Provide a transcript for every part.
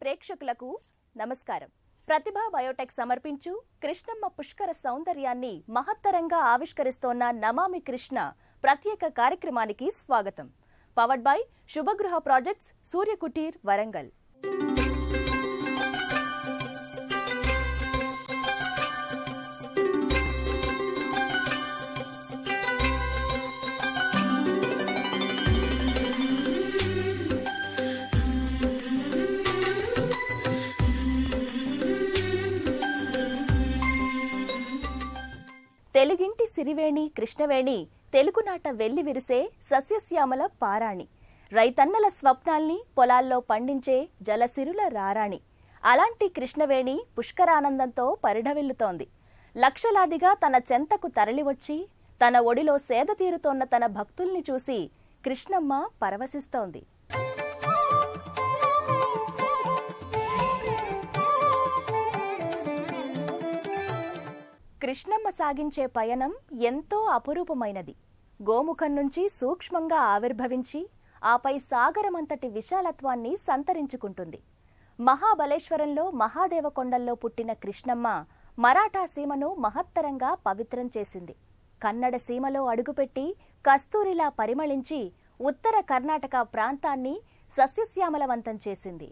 ప్రేక్షకులకు నమస్కారం. ప్రతిభా బయోటెక్ సమర్పించు కృష్ణమ్మ పుష్కర సౌందర్యాన్ని మహత్తరంగా ఆవిష్కరిస్తోన్న నమామి కృష్ణ ప్రత్యేక కార్యక్రమానికి స్వాగతం. Powered by Shubhagruha projects, Suryakuteer, Warangal. తెలుగింటి సిరివేణి కృష్ణవేణి, తెలుగునాట వెల్లి విరిసే సస్యశ్యామల పారాణి, రైతన్నల స్వప్నాల్ని పొలాల్లో పండించే జలసిరుల రారాణి. అలాంటి కృష్ణవేణి పుష్కరానందంతో పరిఢవిల్లుతోంది. లక్షలాదిగా తన చెంతకు తరలివచ్చి తన ఒడిలో సేద తీరుతోన్న తన భక్తుల్ని చూసి కృష్ణమ్మ పరవశిస్తోంది. కృష్ణమ్మ సాగించే పయనం ఎంతో అపురూపమైనది. గోముఖం నుంచి సూక్ష్మంగా ఆవిర్భవించి ఆపై సాగరమంతటి విశాలత్వాన్ని సంతరించుకుంటుంది. మహాబలేశ్వరంలో మహాదేవకొండల్లో పుట్టిన కృష్ణమ్మ మరాఠా సీమను మహత్తరంగా పవిత్రం చేసింది. కన్నడ సీమలో అడుగుపెట్టి కస్తూరిలా పరిమళించి ఉత్తర కర్ణాటక ప్రాంతాన్ని సస్యశ్యామలవంతం చేసింది.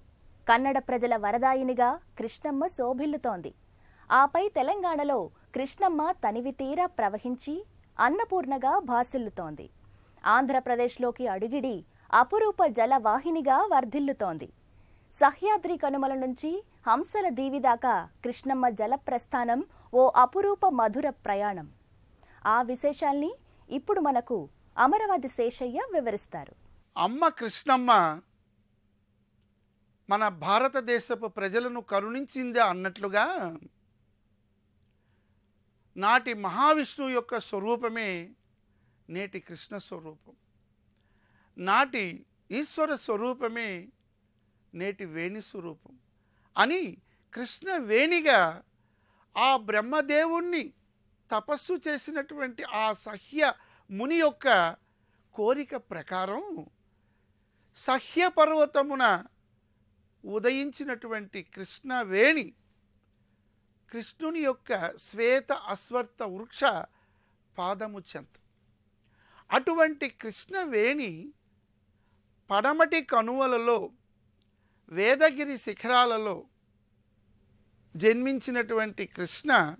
కన్నడ ప్రజల వరదాయినిగా కృష్ణమ్మ శోభిల్లుతోంది. ఆపై తెలంగాణలో కృష్ణమ్మ తనివి తీరా ప్రవహించి అన్నపూర్ణగా భాసిల్లుతోంది. ఆంధ్రప్రదేశ్లోకి అడుగిడి అపురూప జలవాహినిగా వర్ధిల్లుతోంది. సహ్యాద్రి కనుమల నుంచి హంసల దీవి దాకా కృష్ణమ్మ జలప్రస్థానం ఓ అపురూప మధుర ప్రయాణం. ఆ విశేషాల్ని ఇప్పుడు మనకు అమరవది శేషయ్య వివరిస్తారు. అమ్మ కృష్ణమ్మ మన భారతదేశపు ప్రజలను కరుణించిందే అన్నట్లుగా నాటి మహావిష్ణువు యొక్క స్వరూపమే నేటి కృష్ణ స్వరూపం. నాటి ఈశ్వర స్వరూపమే నేటి వేణి స్వరూపం అని కృష్ణ వేణిగా ఆ బ్రహ్మదేవుణ్ణి తపస్సు చేసినటువంటి ఆ సహ్య ముని యొక్క కోరిక ప్రకారం సహ్య పర్వతమున ఉదయించినటువంటి కృష్ణవేణి కృష్ణుని యొక్క శ్వేత అశ్వత్థ వృక్ష పాదము చెంత. అటువంటి కృష్ణవేణి పడమటి కనువలలో వేదగిరి శిఖరాలలో జన్మించినటువంటి కృష్ణ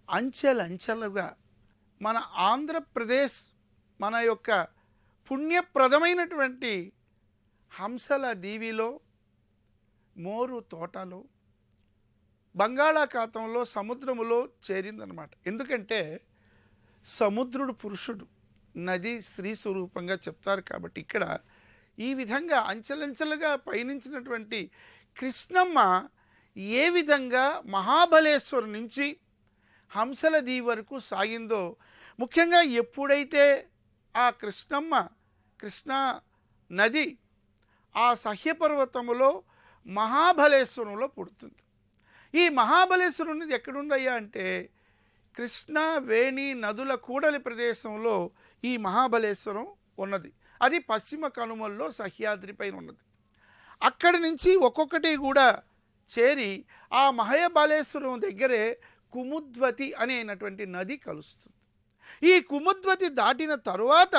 అంచెలంచెలుగా మన ఆంధ్రప్రదేశ్ మన యొక్క పుణ్యప్రదమైనటువంటి హంసల దీవిలో, మోరు తోటలో, బంగాళాఖాతంలో, సముద్రములో చేరిందనమాట. ఎందుకంటే సముద్రుడు పురుషుడు, నది స్త్రీ స్వరూపంగా చెప్తారు కాబట్టి ఇక్కడ ఈ విధంగా అంచెలంచెలుగా పయనించినటువంటి కృష్ణమ్మ ఏ విధంగా మహాబలేశ్వరు నుంచి హంసల దీవి వరకు సాగిందో, ముఖ్యంగా ఎప్పుడైతే ఆ కృష్ణా నది ఆ సహ్యపర్వతములో మహాబలేశ్వరంలో పుడుతుంది. ఈ మహాబలేశ్వరుని ఎక్కడుందయ్యా అంటే కృష్ణ వేణి నదుల కూడలి ప్రదేశంలో ఈ మహాబలేశ్వరం ఉన్నది. అది పశ్చిమ కనుమల్లో సహ్యాద్రి పైన ఉన్నది. అక్కడి నుంచి ఒక్కొక్కటి కూడా చేరి ఆ మహాబలేశ్వరం దగ్గరే కుముద్వతి అనేటువంటి నది కలుస్తుంది. ఈ కుముద్వతి దాటిన తరువాత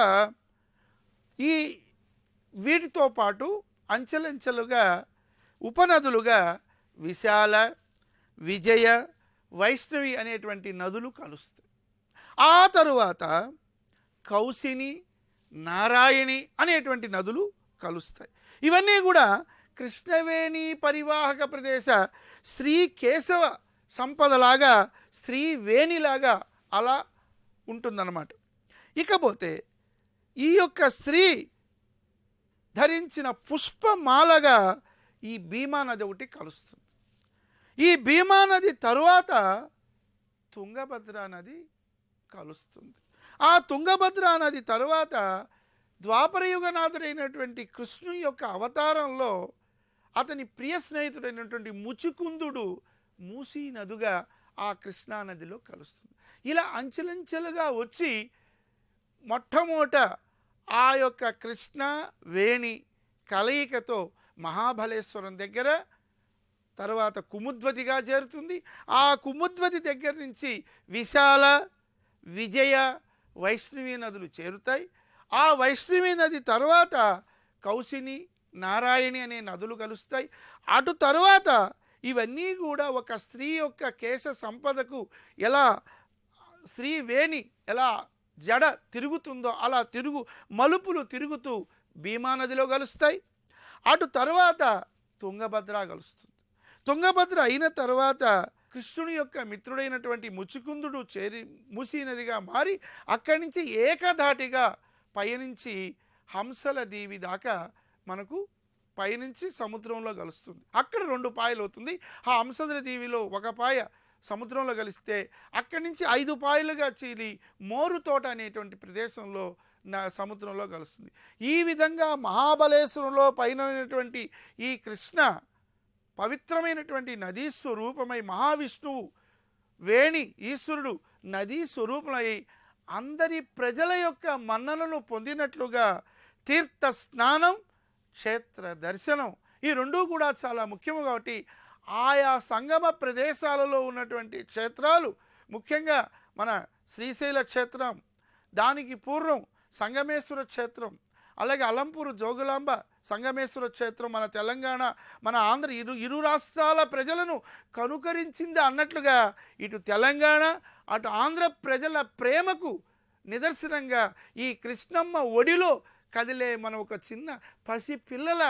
ఈ వీటితో పాటు అంచెలంచెలుగా ఉపనదులుగా విశాల, విజయ, వైష్ణవి అనేటువంటి నదులు కలుస్తాయి. ఆ తరువాత కౌసిని, నారాయణి అనేటువంటి నదులు కలుస్తాయి. ఇవన్నీ కూడా కృష్ణవేణి పరివాహక ప్రదేశ స్త్రీ కేశవ సంపదలాగా, స్త్రీ వేణిలాగా అలా ఉంటుందన్నమాట. ఇకపోతే ఈ యొక్క స్త్రీ ధరించిన పుష్పమాలగా ఈ భీమా నది ఒకటి కలుస్తుంది. ఈ భీమా నది తరువాత తుంగభద్రా నది కలుస్తుంది. ఆ తుంగభద్రా నది తరువాత ద్వాపరయుగనాథుడైనటువంటి కృష్ణుని యొక్క అవతారంలో అతని ప్రియ స్నేహితుడైనటువంటి ముచికుందుడు మూసీ నదిగా ఆ కృష్ణానదిలో కలుస్తుంది. ఇలా అంచెలంచెలుగా వచ్చి మొట్టమొదట ఆ యొక్క కృష్ణ వేణి కలయికతో మహాబలేశ్వరం దగ్గర, తర్వాత కుముద్వతిగా చేరుతుంది. ఆ కుముద్వతి దగ్గర నుంచి విశాల, విజయ, వైష్ణవి నదులు చేరుతాయి. ఆ వైష్ణవి నది తర్వాత కౌశిని, నారాయణి అనే నదులు కలుస్తాయి. అటు తర్వాత ఇవన్నీ కూడా ఒక స్త్రీ యొక్క కేశ సంపదకు ఎలా స్త్రీ వేణి ఎలా జడ తిరుగుతుందో అలా మలుపులు తిరుగుతూ భీమా నదిలో కలుస్తాయి. అటు తర్వాత తుంగభద్ర కలుస్తుంది. తుంగభద్ర అయిన తర్వాత కృష్ణుని యొక్క మిత్రుడైనటువంటి ముచుకుందుడు మూసీ నదిగా మారి అక్కడి నుంచి ఏకధాటిగా పయనించి హంసల దీవి దాకా మనకు పయనించి సముద్రంలో కలుస్తుంది. అక్కడ 2 పాయలు అవుతుంది. ఆ హంసల దీవిలో ఒక పాయ సముద్రంలో కలిస్తే అక్కడి నుంచి 5 పాయలుగా చీలి మోరుతోట అనేటువంటి ప్రదేశంలో సముద్రంలో కలుస్తుంది. ఈ విధంగా మహాబలేశ్వరంలో పైనటువంటి ఈ కృష్ణ పవిత్రమైనటువంటి నదీ స్వరూపమై మహావిష్ణువు వేణి ఈశ్వరుడు నదీ స్వరూపమై అందరి ప్రజల యొక్క మన్ననలు పొందినట్లుగా తీర్థ స్నానం, క్షేత్ర దర్శనం ఈ 2 కూడా చాలా ముఖ్యము. కాబట్టి ఆయా సంగమ ప్రదేశాలలో ఉన్నటువంటి క్షేత్రాలు, ముఖ్యంగా మన శ్రీశైల క్షేత్రం, దానికి పూర్వం సంగమేశ్వర క్షేత్రం, అలాగే అలంపూరు జోగులాంబ సంగమేశ్వర క్షేత్రం మన తెలంగాణ, మన ఆంధ్ర ఇరు రాష్ట్రాల ప్రజలను కనుకరించింది అన్నట్లుగా ఇటు తెలంగాణ అటు ఆంధ్ర ప్రజల ప్రేమకు నిదర్శనంగా ఈ కృష్ణమ్మ ఒడిలో కదిలే మనం ఒక చిన్న పసి పిల్లల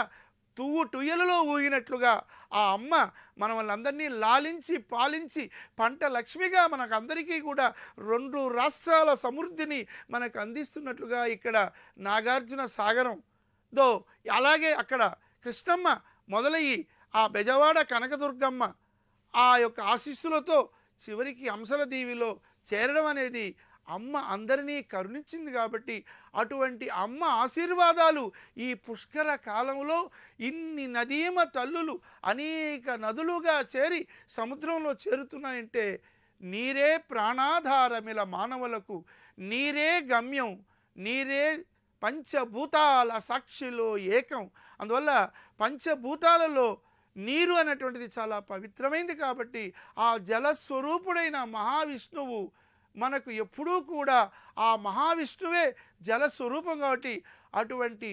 టుయ్యలలో ఊగినట్లుగా ఆ అమ్మ మనల్ని లాలించి పాలించి పంట లక్ష్మిగా మనకందరికీ కూడా 2 రాష్ట్రాల సమృద్ధిని మనకు అందిస్తున్నట్లుగా ఇక్కడ నాగార్జున సాగరం దో, అలాగే అక్కడ కృష్ణమ్మ మొదలయ్యి ఆ బెజవాడ కనకదుర్గమ్మ ఆ యొక్క ఆశీస్సులతో చివరికి హంసల దీవిలో చేరడం అనేది అమ్మ అందరినీ కరుణించింది. కాబట్టి అటువంటి అమ్మ ఆశీర్వాదాలు ఈ పుష్కర కాలంలో ఇన్ని నదీమ తల్లులు అనేక నదులుగా చేరి సముద్రంలో చేరుతున్నాయంటే నీరే ప్రాణాధారమిల మానవులకు, నీరే గమ్యం, నీరే పంచభూతాల సాక్షిలో ఏకం. అందువల్ల పంచభూతాలలో నీరు అనేటువంటిది చాలా పవిత్రమైంది. కాబట్టి ఆ జలస్వరూపుడైన మహావిష్ణువు మనకు ఎప్పుడూ కూడా ఆ మహావిష్ణువే జలస్వరూపం. కాబట్టి అటువంటి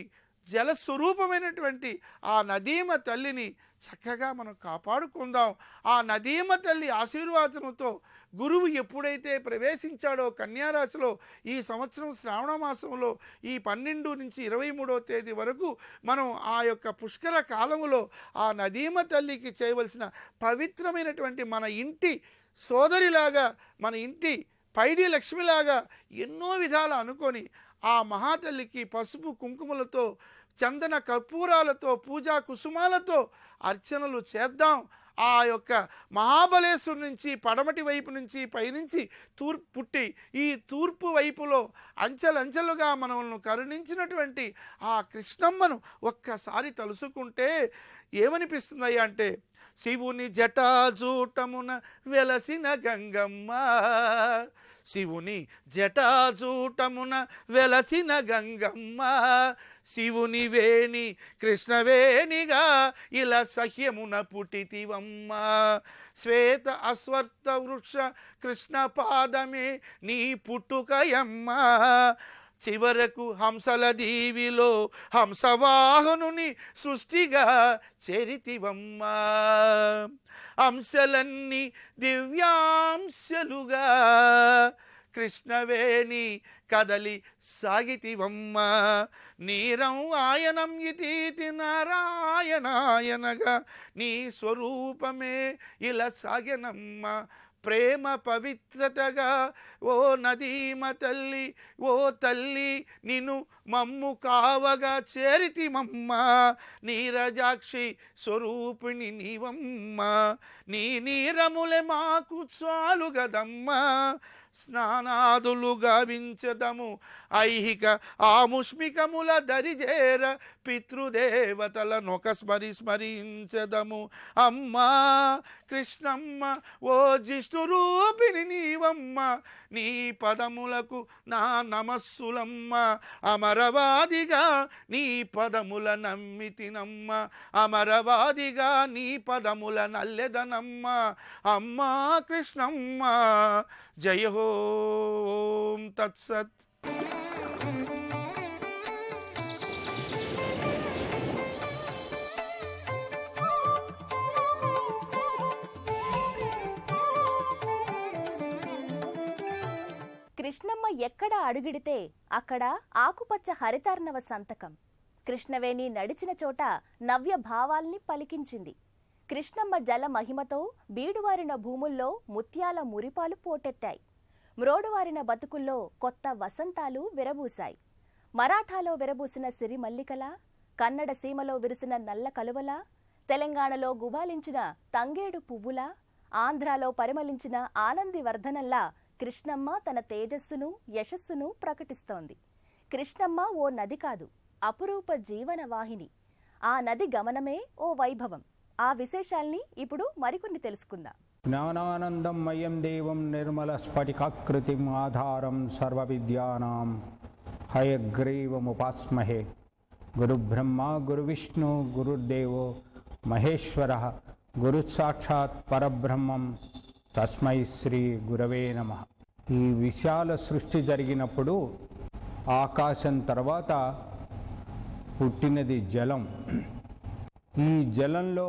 జలస్వరూపమైనటువంటి ఆ నదీమ తల్లిని చక్కగా మనం కాపాడుకుందాం. ఆ నదీమ తల్లి ఆశీర్వాదంతో గురువు ఎప్పుడైతే ప్రవేశించాడో కన్యారాశిలో ఈ సంవత్సరం శ్రావణ మాసంలో ఈ 12 నుంచి 23వ తేదీ వరకు మనం ఆ యొక్క పుష్కర కాలములో ఆ నదీమ తల్లికి చేయవలసిన పవిత్రమైనటువంటి మన ఇంటి సోదరిలాగా, మన ఇంటి పైడి లక్ష్మిలాగా ఎన్నో విధాలు అనుకొని ఆ మహాతల్లికి పసుపు కుంకుమలతో, చందన కర్పూరాలతో, పూజా కుసుమాలతో అర్చనలు చేద్దాం. ఆ యొక్క మహాబలేశ్వరు నుంచి పడమటి వైపు నుంచి పైనుంచి పుట్టి ఈ తూర్పు వైపులో అంచెలంచెలుగా మనల్ని కరుణించినటువంటి ఆ కృష్ణమ్మను ఒక్కసారి తలుసుకుంటే ఏమనిపిస్తుందయ్యా అంటే, శివుని జటాజూటమున వెలసిన గంగమ్మ, శివుని జటాజూటమున వెలసిన గంగమ్మ, శివుని వేణి కృష్ణవేణిగా ఇలా సహ్యమున పుటితివమ్మ, శ్వేత అశ్వత్థ వృక్ష కృష్ణ పాదమే నీ పుట్టుకయమ్మ, చివరకు హంసల దీవిలో హంసవాహనుని సృష్టిగా చేరితివమ్మ, హంసలన్నీ దివ్యాంశలుగా కృష్ణవేణి కదలి సాగితివమ్మ, నీరం ఆయనం ఇతీతి నారాయణాయనగా నీ స్వరూపమే ఇలా సాగనమ్మ, ప్రేమ పవిత్రతగా ఓ నదీమ తల్లి, ఓ తల్లి నిన్ను మమ్ము కావగా చేరితిమమ్మ, నీరజాక్షి స్వరూపిణి నీవమ్మ, నీ నీరములే మాకు చాలు గదమ్మ, స్నానాదులు గావించదము ఐహిక ఆముష్మికముల దరిజేర పితృదేవతలనొక స్మరించదము. అమ్మా కృష్ణమ్మ ఓ జిష్ణు రూపిణి నీవమ్మ, నీ పదములకు నా నమస్సులమ్మ. అమరవాదిగా నీ పదముల నమ్మితినమ్మ, అమరవాదిగా నీ పదముల నల్లెదనమ్మ. అమ్మా కృష్ణమ్మ జయ హో ఓం తత్సత్. కృష్ణమ్మ ఎక్కడ అడుగిడితే అక్కడ ఆకుపచ్చ హరితార్ణవ సంతకం. కృష్ణవేణి నడిచిన చోట నవ్య భావాల్ని పలికించింది. కృష్ణమ్మ జల మహిమతో బీడువారిన భూముల్లో ముత్యాల మురిపాలు పోటెత్తాయి. మ్రోడువారిన బతుకుల్లో కొత్త వసంతాలు విరబూశాయి. మరాఠాలో విరబూసిన సిరి మల్లికల, కన్నడ సీమలో విరిసిన నల్ల కలువల, తెలంగాణలో గుబాలించిన తంగేడు పువ్వుల, ఆంధ్రాలో పరిమళించిన ఆనంది వర్ధనల్లా కృష్ణమ్మ తన తేజస్సును యశస్సును ప్రకటిస్తోంది. కృష్ణమ్మ ఓ నది కాదు, అపురూప జీవన వాహిని. ఆ నది గమనమే ఓ వైభవం. ఆ విశేషాల్ని ఇప్పుడు మరికొన్ని తెలుసుకుందాం. జ్ఞానానందం మయం దేవం నిర్మల స్ఫటికాకృతిం ఆధారం సర్వ విద్యానాం హయగ్రీవముపాస్మహే. గురుబ్రహ్మ గురువిష్ణు గురుర్దేవో మహేశ్వరః, గురుసాక్షాత్ పరబ్రహ్మం తస్మై శ్రీ గురవే నమః. ఈ విశాల సృష్టి జరిగినప్పుడు ఆకాశం తర్వాత పుట్టినది జలం. ఈ జలంలో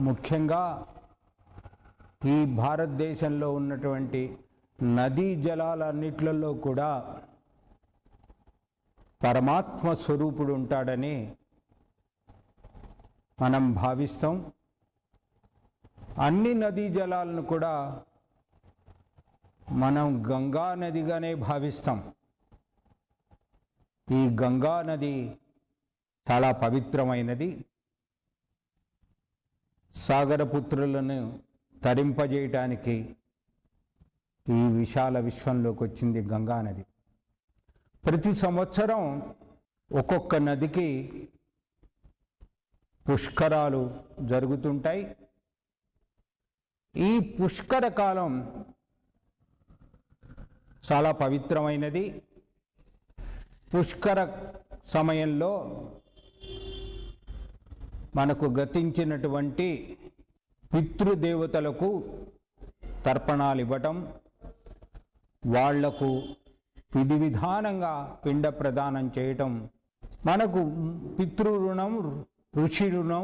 ముఖ్యంగా ఈ భారతదేశంలో ఉన్నటువంటి నదీ జలాలన్నిట్లలో కూడా పరమాత్మ స్వరూపుడు ఉంటాడని మనం భావిస్తాం. అన్ని నదీ జలాలను కూడా మనం గంగా నదిగానే భావిస్తాం. ఈ గంగా నది చాలా పవిత్రమైనది. సాగరపుత్రులను తరింపజేయటానికి ఈ విశాల విశ్వంలోకి వచ్చింది గంగా నది. ప్రతి సంవత్సరం ఒక్కొక్క నదికి పుష్కరాలు జరుగుతుంటాయి. ఈ పుష్కర కాలం చాలా పవిత్రమైనది. పుష్కర సమయంలో మనకు గతించినటువంటి పితృదేవతలకు తర్పణాలు ఇవ్వటం, వాళ్లకు విధి విధానంగా పిండ ప్రదానం చేయటం. మనకు పితృ రుణం, ఋషి రుణం,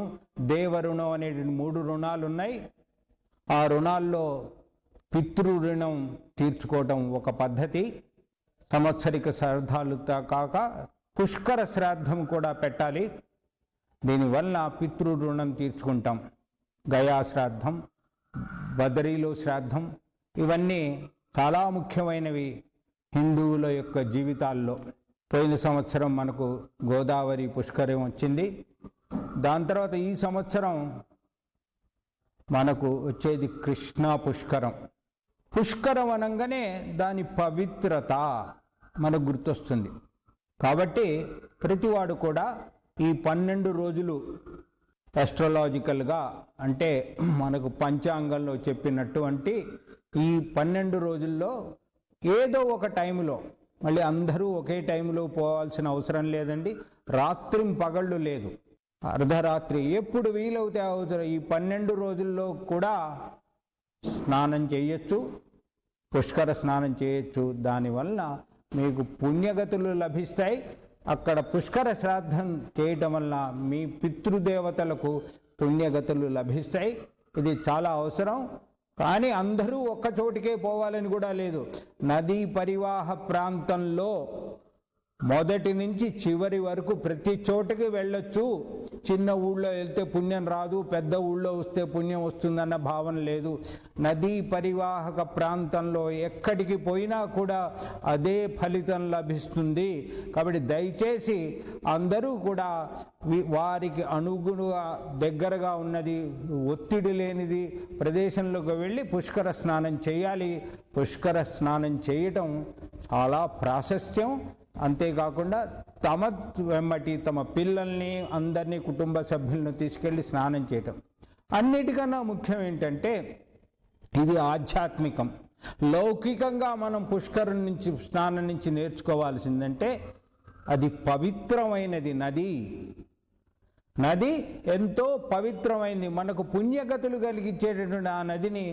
దేవ రుణం అనే 3 రుణాలు ఉన్నాయి. ఆ రుణాల్లో పితృ రుణం తీర్చుకోవటం ఒక పద్ధతి. సంవత్సరిక శ్రాద్ధాలుతో కాక పుష్కర శ్రాద్ధం కూడా పెట్టాలి. దీనివల్ల పితృ రుణం తీర్చుకుంటాం. గయా శ్రాద్ధం, బదరీలో శ్రాద్ధం, ఇవన్నీ చాలా ముఖ్యమైనవి హిందువుల యొక్క జీవితాల్లో. పోయిన సంవత్సరం మనకు గోదావరి పుష్కరం వచ్చింది. దాని తర్వాత ఈ సంవత్సరం మనకు వచ్చేది కృష్ణా పుష్కరం. పుష్కరం అనగానే దాని పవిత్రత మనకు గుర్తొస్తుంది. కాబట్టి ప్రతివాడు కూడా ఈ 12 రోజులు ఆస్ట్రాలజికల్గా, అంటే మనకు పంచాంగంలో చెప్పినటువంటి ఈ 12 రోజుల్లో ఏదో ఒక టైంలో, మళ్ళీ అందరూ ఒకే టైంలో పోవాల్సిన అవసరం లేదండి. రాత్రి పగళ్ళు లేదు, అర్ధరాత్రి ఎప్పుడు వీలవుతే అవుతారు. ఈ 12 రోజుల్లో కూడా స్నానం చేయొచ్చు, పుష్కర స్నానం చేయొచ్చు. దానివల్ల మీకు పుణ్యగతులు లభిస్తాయి. అక్కడ పుష్కర శ్రాద్ధం చేయటం వల్ల మీ పితృదేవతలకు పుణ్యగతులు లభిస్తాయి. ఇది చాలా అవసరం. కానీ అందరూ ఒక్క చోటికే పోవాలని కూడా లేదు. నదీ పరివాహ ప్రాంతంలో మొదటి నుంచి చివరి వరకు ప్రతి చోటికి వెళ్ళొచ్చు. చిన్న ఊళ్ళో వెళ్తే పుణ్యం రాదు, పెద్ద ఊళ్ళో వస్తే పుణ్యం వస్తుందన్న భావన లేదు. నదీ పరివాహక ప్రాంతంలో ఎక్కడికి పోయినా కూడా అదే ఫలితం లభిస్తుంది. కాబట్టి దయచేసి అందరూ కూడా వారికి అనుగుణంగా దగ్గరగా ఉన్నది, ఒత్తిడి లేనిది ప్రదేశంలోకి వెళ్ళి పుష్కర స్నానం చేయాలి. పుష్కర స్నానం చేయటం చాలా ప్రాశస్త్యం. అంతేకాకుండా తమ వెంబటి తమ పిల్లల్ని అందరినీ కుటుంబ సభ్యులను తీసుకెళ్ళి స్నానం చేయటం. అన్నిటికన్నా ముఖ్యం ఏంటంటే ఇది ఆధ్యాత్మికం. లౌకికంగా మనం పుష్కరం నుంచి స్నానం నుంచి నేర్చుకోవాల్సిందంటే అది పవిత్రమైనది నది ఎంతో పవిత్రమైంది. మనకు పుణ్యగతులు కలిగించేటటువంటి ఆ నదిని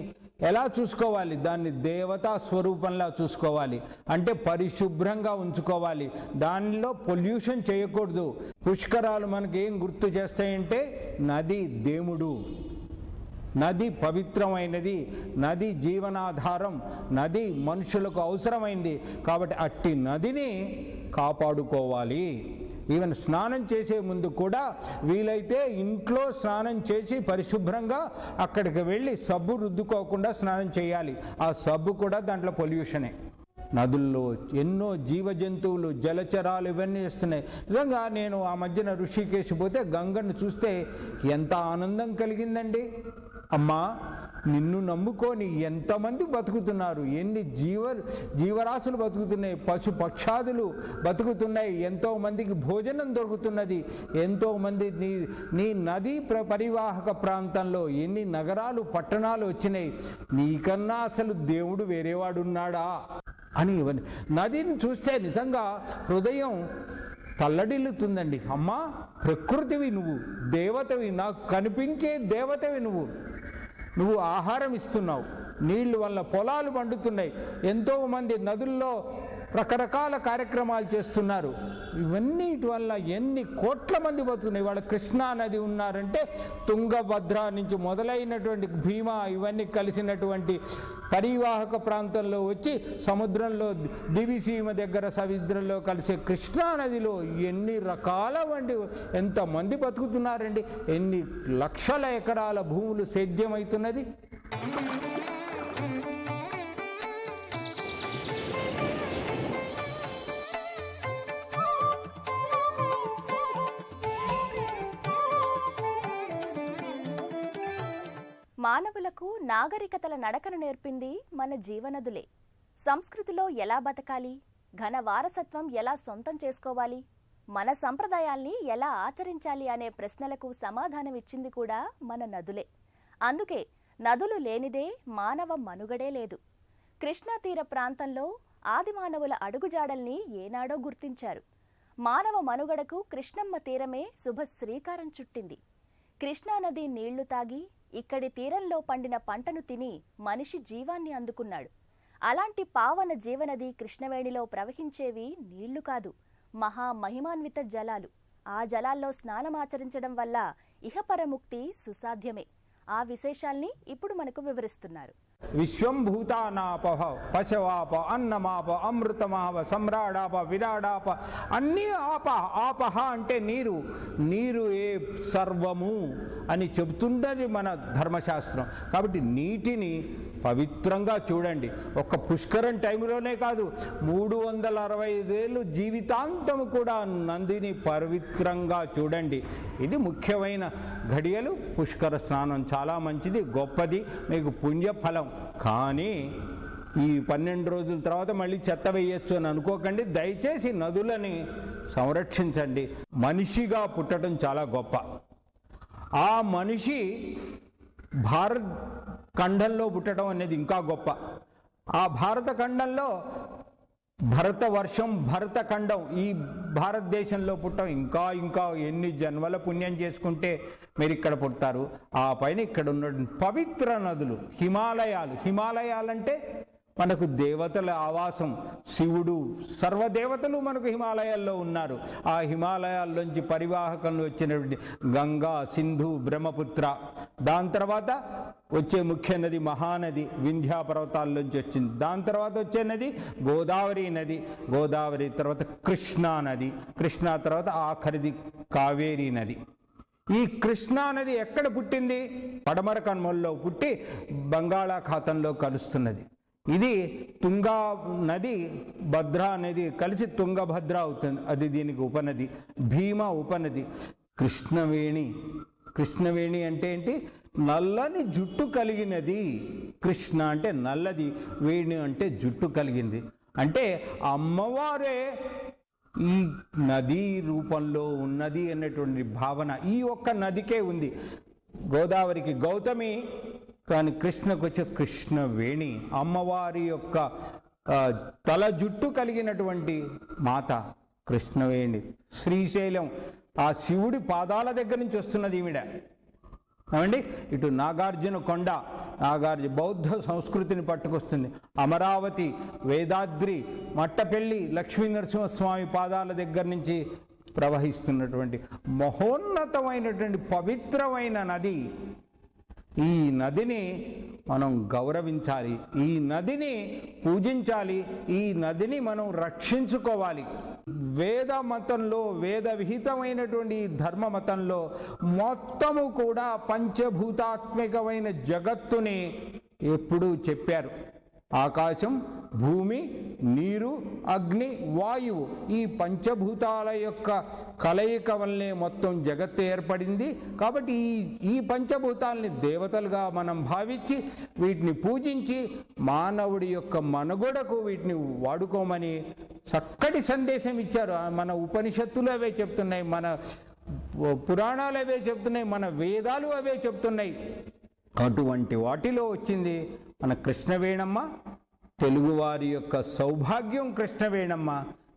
ఎలా చూసుకోవాలి? దాన్ని దేవతా స్వరూపంలా చూసుకోవాలి. అంటే పరిశుభ్రంగా ఉంచుకోవాలి, దానిలో పొల్యూషన్ చేయకూడదు. పుష్కరాలు మనకి ఏం గుర్తు చేస్తాయంటే నది దేవుడు, నది పవిత్రమైనది, నది జీవనాధారం, నది మనుషులకు అవసరమైంది. కాబట్టి అట్టి నదిని కాపాడుకోవాలి. ఈవెన్ స్నానం చేసే ముందు కూడా వీలైతే ఇంట్లో స్నానం చేసి పరిశుభ్రంగా అక్కడికి వెళ్ళి సబ్బు రుద్దుకోకుండా స్నానం చేయాలి. ఆ సబ్బు కూడా దాంట్లో పొల్యూషనే. నదుల్లో ఎన్నో జీవజంతువులు, జలచరాలు ఇవన్నీ వస్తున్నాయి. నిజంగా నేను ఆ మధ్యన ఋషికేశ్ పోతే గంగను చూస్తే ఎంత ఆనందం కలిగిందండి. అమ్మా, నిన్ను నమ్ముకొని ఎంతమంది బతుకుతున్నారు, ఎన్ని జీవరాశులు బతుకుతున్నాయి, పశు పక్షాదులు బతుకుతున్నాయి, ఎంతోమందికి భోజనం దొరుకుతున్నది, ఎంతోమంది నీ నదీ పరివాహక ప్రాంతంలో ఎన్ని నగరాలు పట్టణాలు వచ్చినాయి. నీకన్నా అసలు దేవుడు వేరేవాడున్నాడా అని నదిని చూస్తే నిజంగా హృదయం తల్లడిల్లుతుందండి. అమ్మా, ప్రకృతివి నువ్వు, దేవతవి, నాకు కనిపించే దేవతవి నువ్వు ఆహారం ఇస్తున్నావు, నీళ్లు వల్ల పొలాలు పండుతున్నాయి, ఎంతోమంది నదుల్లో రకరకాల కార్యక్రమాలు చేస్తున్నారు. ఇవన్నిటి వల్ల ఎన్ని కోట్ల మంది బతుకున్నాయి. వాళ్ళ కృష్ణా నది ఉన్నారంటే తుంగభద్ర నుంచి మొదలైనటువంటి భీమా ఇవన్నీ కలిసినటువంటి పరివాహక ప్రాంతంలో వచ్చి సముద్రంలో దివిసీమ దగ్గర సముద్రంలో కలిసే కృష్ణా నదిలో ఎన్ని రకాల వంటి ఎంతమంది బతుకుతున్నారండి. ఎన్ని లక్షల ఎకరాల భూములు సేద్యమవుతున్నది. మానవులకు నాగరికతల నడకను నేర్పింది మన జీవనదులే. సంస్కృతిలో ఎలా బతకాలి, ఘన వారసత్వం ఎలా సొంతం చేసుకోవాలి, మన సంప్రదాయాల్ని ఎలా ఆచరించాలి అనే ప్రశ్నలకు సమాధానమిచ్చింది కూడా మన నదులే. అందుకే నదులు లేనిదే మానవ మనుగడే లేదు. కృష్ణా తీర ప్రాంతంలో ఆదిమానవుల అడుగుజాడల్ని ఏనాడో గుర్తించారు. మానవ మనుగడకు కృష్ణమ్మ తీరమే శుభ శ్రీకారం చుట్టింది. కృష్ణానది నీళ్లు తాగి ఇక్కడి తీరంలో పండిన పంటను తిని మనిషి జీవాన్ని అందుకున్నాడు. అలాంటి పావన జీవనది కృష్ణవేణిలో ప్రవహించేవి నీళ్లు కాదు, మహామహిమాన్విత జలాలు. ఆ జలాల్లో స్నానమాచరించడం వల్ల ఇహపరముక్తి సుసాధ్యమే. ఆ విశేషాల్ని ఇప్పుడు మనకు వివరిస్తున్నారు. విశ్వంభూతానాప, పశవాప, అన్నమాప, అమృతమాప, సమ్రాడాప, విరాడాప, అన్నీ ఆపహ అంటే నీరు ఏ సర్వము అని చెబుతున్నది మన ధర్మశాస్త్రం. కాబట్టి నీటిని పవిత్రంగా చూడండి. ఒక్క పుష్కరం టైంలోనే కాదు, 365 ఏళ్ళు జీవితాంతం కూడా నందిని పవిత్రంగా చూడండి. ఇది ముఖ్యమైన ఘడియలు. పుష్కర స్నానం చాలా మంచిది, గొప్పది, మీకు పుణ్యఫలం. కానీ ఈ 12 రోజుల తర్వాత మళ్ళీ చెత్త వేయచ్చు అని అనుకోకండి. దయచేసి నదులని సంరక్షించండి. మనిషిగా పుట్టడం చాలా గొప్ప. ఆ మనిషి భారత్ ఖండంలో పుట్టడం అనేది ఇంకా గొప్ప. ఆ భారత ఖండంలో భరత వర్షం, భరత ఖండం, ఈ భారతదేశంలో పుట్టడం ఇంకా ఎన్ని జన్మల పుణ్యం చేసుకుంటే మీరు ఇక్కడ పుట్టారు. ఆ పైన ఇక్కడ ఉన్న పవిత్ర నదులు, హిమాలయాలంటే మనకు దేవతల ఆవాసం. శివుడు, సర్వదేవతలు మనకు హిమాలయాల్లో ఉన్నారు. ఆ హిమాలయాల్లోంచి పరివాహకంలో వచ్చినటువంటి గంగా, సింధు, బ్రహ్మపుత్ర, దాని తర్వాత వచ్చే ముఖ్య నది మహానది వింధ్యా పర్వతాల్లోంచి వచ్చింది. దాని తర్వాత వచ్చే నది గోదావరి నది, గోదావరి తర్వాత కృష్ణా నది, కృష్ణా తర్వాత ఆఖరిది కావేరీ నది. ఈ కృష్ణా నది ఎక్కడ పుట్టింది? పడమర కనుమల్లో పుట్టి బంగాళాఖాతంలో కలుస్తున్నది. ఇది తుంగా నది భద్రా నది కలిసి తుంగభద్ర అవుతుంది. అది దీనికి ఉపనది. భీమా ఉపనది. కృష్ణవేణి అంటే ఏంటి? నల్లని జుట్టు కలిగినది. కృష్ణ అంటే నల్లది, వేణి అంటే జుట్టు కలిగింది. అంటే అమ్మవారే ఈ నదీ రూపంలో ఉన్నది అన్నటువంటి భావన ఈ ఒక్క నదికే ఉంది. గోదావరికి గౌతమి, కానీ కృష్ణకు వచ్చే కృష్ణవేణి. అమ్మవారి యొక్క తల జుట్టు కలిగినటువంటి మాత కృష్ణవేణి. శ్రీశైలం ఆ శివుడి పాదాల దగ్గర నుంచి వస్తున్నది ఈవిడ. ఏమండి, ఇటు నాగార్జున కొండ, బౌద్ధ సంస్కృతిని పట్టుకొస్తుంది. అమరావతి, వేదాద్రి, మట్టపెల్లి, లక్ష్మీ నరసింహస్వామి పాదాల దగ్గర నుంచి ప్రవహిస్తున్నటువంటి మహోన్నతమైనటువంటి పవిత్రమైన నది. ఈ నదిని మనం గౌరవించాలి, ఈ నదిని పూజించాలి, ఈ నదిని మనం రక్షించుకోవాలి. వేద మతంలో, వేద విహితమైనటువంటి ధర్మ మతంలో మొత్తము కూడా పంచభూతాత్మికమైన జగత్తుని ఎప్పుడూ చెప్పారు. ఆకాశం, భూమి, నీరు, అగ్ని, వాయువు, ఈ పంచభూతాల యొక్క కలయిక వల్లే మొత్తం జగత్తు ఏర్పడింది. కాబట్టి ఈ పంచభూతాలని దేవతలుగా మనం భావించి వీటిని పూజించి మానవుడి యొక్క మనుగడకు వీటిని వాడుకోమని చక్కటి సందేశం ఇచ్చారు. మన ఉపనిషత్తులు అవే చెప్తున్నాయి, మన పురాణాలు అవే చెప్తున్నాయి, మన వేదాలు అవే చెప్తున్నాయి. అటువంటి వాటిలో వచ్చింది మన కృష్ణవేణమ్మ. తెలుగువారి యొక్క సౌభాగ్యం కృష్ణవేణమ్మ.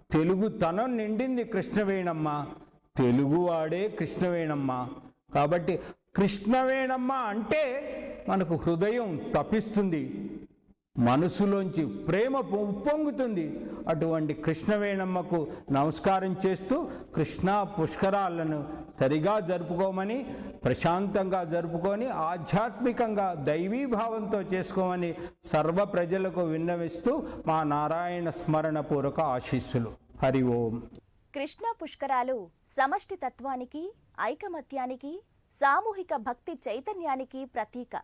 తెలుగుతనం నిండింది కృష్ణవేణమ్మ. తెలుగువాడే కృష్ణవేణమ్మ. కాబట్టి కృష్ణవేణమ్మ అంటే మనకు హృదయం తపిస్తుంది, మనసులోంచి ప్రేమ ఉప్పొంగుతుంది. అటువంటి కృష్ణవేణమ్మకు నమస్కారం చేస్తూ కృష్ణా పుష్కరాలను సరిగా జరుపుకోమని, ప్రశాంతంగా జరుపుకొని ఆధ్యాత్మికంగా దైవీభావంతో చేసుకోమని సర్వ ప్రజలకు విన్నవిస్తూ మా నారాయణ స్మరణ పూర్వక ఆశీస్సులు. హరి ఓం. కృష్ణా పుష్కరాలు సమష్టి తత్వానికి, ఐకమత్యానికి, సామూహిక భక్తి చైతన్యానికి ప్రతీక.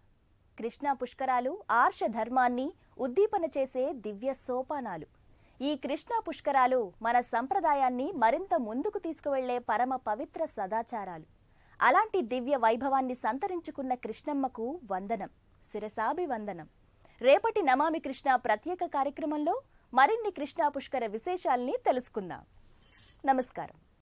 కృష్ణా పుష్కరాలు ఆర్ష ధర్మాన్ని ఉద్దీపన చేసే దివ్య సోపానాలు. ఈ కృష్ణా పుష్కరాలు మన సంప్రదాయాన్ని మరింత ముందుకు తీసుకువెళ్లే పరమ పవిత్ర సదాచారాలు. అలాంటి దివ్య వైభవాన్ని సంతరించుకున్న కృష్ణమ్మకు వందనం, శిరసాభివందనం. రేపటి నమామి కృష్ణ ప్రత్యేక కార్యక్రమంలో మరిన్ని కృష్ణా పుష్కర విశేషాల్ని తెలుసుకుందాం. నమస్కారం.